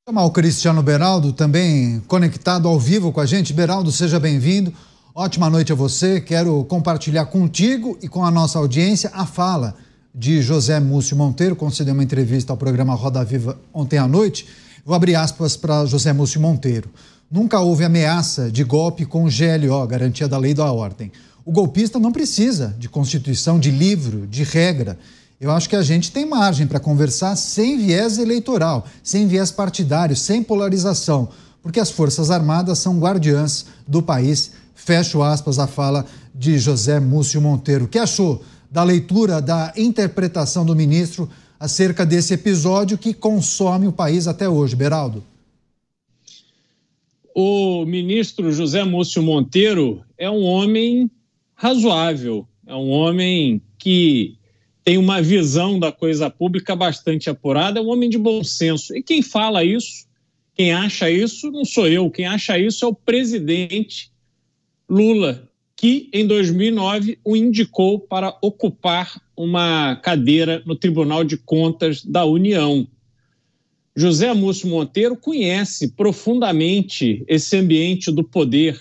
Chamar o Cristiano Beraldo, também conectado ao vivo com a gente. Beraldo, seja bem-vindo. Ótima noite a você. Quero compartilhar contigo e com a nossa audiência a fala de José Múcio Monteiro, concedeu uma entrevista ao programa Roda Viva ontem à noite. Vou abrir aspas para José Múcio Monteiro. Nunca houve ameaça de golpe com GLO, garantia da lei e da ordem. O golpista não precisa de constituição, de livro, de regra. Eu acho que a gente tem margem para conversar sem viés eleitoral, sem viés partidário, sem polarização, porque as Forças Armadas são guardiãs do país. Fecho aspas a fala de José Múcio Monteiro. O que achou da leitura, da interpretação do ministro acerca desse episódio que consome o país até hoje, Beraldo? O ministro José Múcio Monteiro é um homem razoável, é um homem que tem uma visão da coisa pública bastante apurada, é um homem de bom senso. E quem fala isso, quem acha isso, não sou eu. Quem acha isso é o presidente Lula, que em 2009 o indicou para ocupar uma cadeira no Tribunal de Contas da União. José Múcio Monteiro conhece profundamente esse ambiente do poder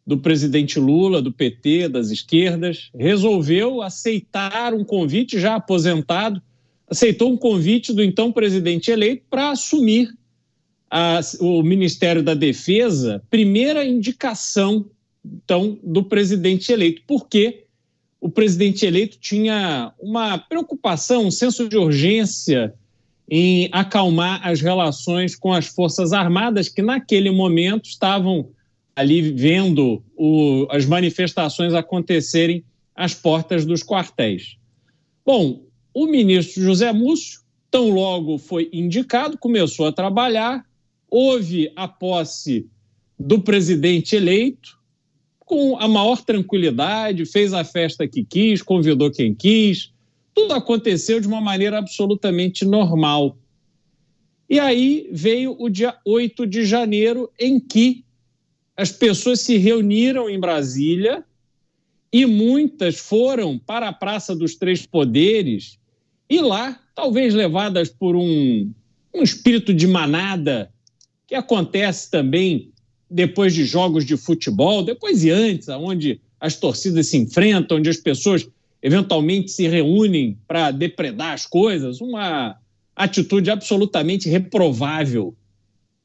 do presidente Lula, do PT, das esquerdas, resolveu aceitar um convite, já aposentado, aceitou um convite do então presidente eleito para assumir o Ministério da Defesa, primeira indicação, então, do presidente eleito, porque o presidente eleito tinha uma preocupação, um senso de urgência em acalmar as relações com as Forças Armadas, que naquele momento estavam ali vendo as manifestações acontecerem às portas dos quartéis. Bom, o ministro José Múcio, tão logo foi indicado, começou a trabalhar, houve a posse do presidente eleito, com a maior tranquilidade, fez a festa que quis, convidou quem quis, tudo aconteceu de uma maneira absolutamente normal. E aí veio o dia 8 de janeiro, em que as pessoas se reuniram em Brasília e muitas foram para a Praça dos Três Poderes e lá, talvez levadas por um espírito de manada, que acontece também depois de jogos de futebol, depois e antes, onde as torcidas se enfrentam, onde as pessoas eventualmente se reúnem para depredar as coisas, uma atitude absolutamente reprovável.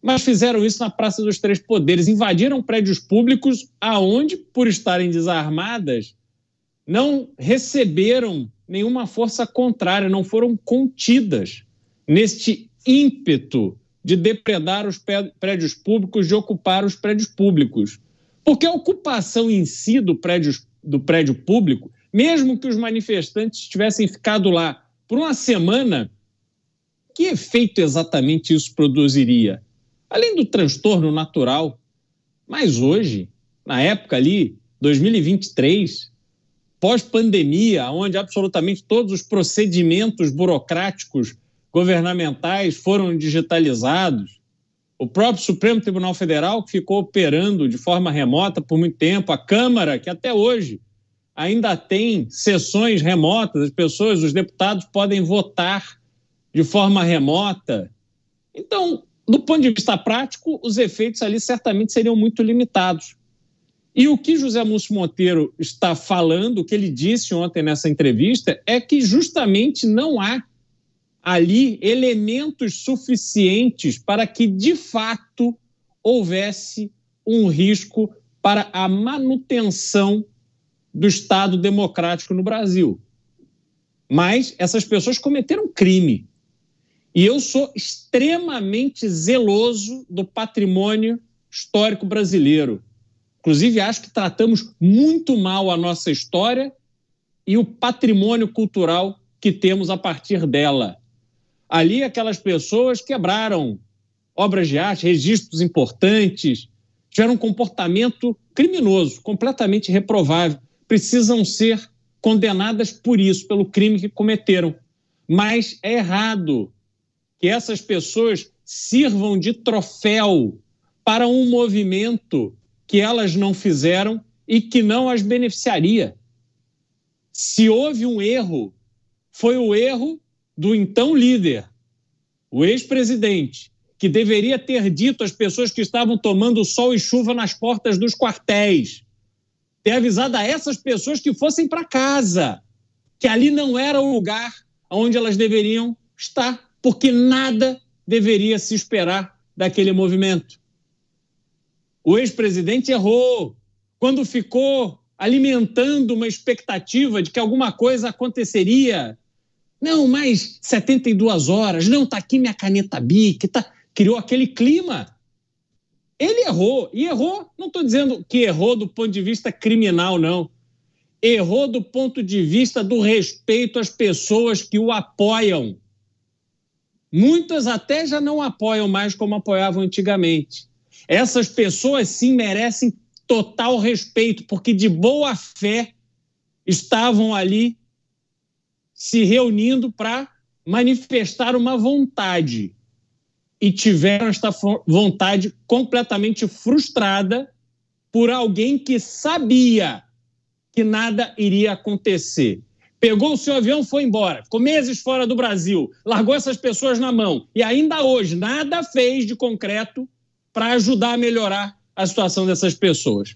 Mas fizeram isso na Praça dos Três Poderes, invadiram prédios públicos aonde, por estarem desarmadas, não receberam nenhuma força contrária, não foram contidas neste ímpeto de depredar os prédios públicos, de ocupar os prédios públicos. Porque a ocupação em si do prédio público, mesmo que os manifestantes tivessem ficado lá por uma semana, que efeito exatamente isso produziria? Além do transtorno natural. Mas hoje, na época ali, 2023, pós-pandemia, onde absolutamente todos os procedimentos burocráticos governamentais foram digitalizados, o próprio Supremo Tribunal Federal, que ficou operando de forma remota por muito tempo, a Câmara, que até hoje ainda tem sessões remotas, as pessoas, os deputados podem votar de forma remota. Então, do ponto de vista prático, os efeitos ali certamente seriam muito limitados. E o que José Múcio Monteiro está falando, o que ele disse ontem nessa entrevista, é que justamente não há ali elementos suficientes para que, de fato, houvesse um risco para a manutenção do Estado democrático no Brasil. Mas essas pessoas cometeram crime. E eu sou extremamente zeloso do patrimônio histórico brasileiro. Inclusive, acho que tratamos muito mal a nossa história e o patrimônio cultural que temos a partir dela. Ali, aquelas pessoas quebraram obras de arte, registros importantes, tiveram um comportamento criminoso, completamente reprovável. Precisam ser condenadas por isso, pelo crime que cometeram. Mas é errado que essas pessoas sirvam de troféu para um movimento que elas não fizeram e que não as beneficiaria. Se houve um erro, foi o erro do então líder, o ex-presidente, que deveria ter dito às pessoas que estavam tomando sol e chuva nas portas dos quartéis, ter avisado a essas pessoas que fossem para casa, que ali não era o lugar onde elas deveriam estar, porque nada deveria se esperar daquele movimento. O ex-presidente errou quando ficou alimentando uma expectativa de que alguma coisa aconteceria. Não, mais 72 horas, não, está aqui minha caneta Bic, criou aquele clima. Ele errou, e errou, não estou dizendo que errou do ponto de vista criminal, não. Errou do ponto de vista do respeito às pessoas que o apoiam. Muitas até já não apoiam mais como apoiavam antigamente. Essas pessoas, sim, merecem total respeito, porque de boa fé estavam ali se reunindo para manifestar uma vontade e tiveram esta vontade completamente frustrada por alguém que sabia que nada iria acontecer. Pegou o seu avião, foi embora, ficou meses fora do Brasil, largou essas pessoas na mão e ainda hoje nada fez de concreto para ajudar a melhorar a situação dessas pessoas.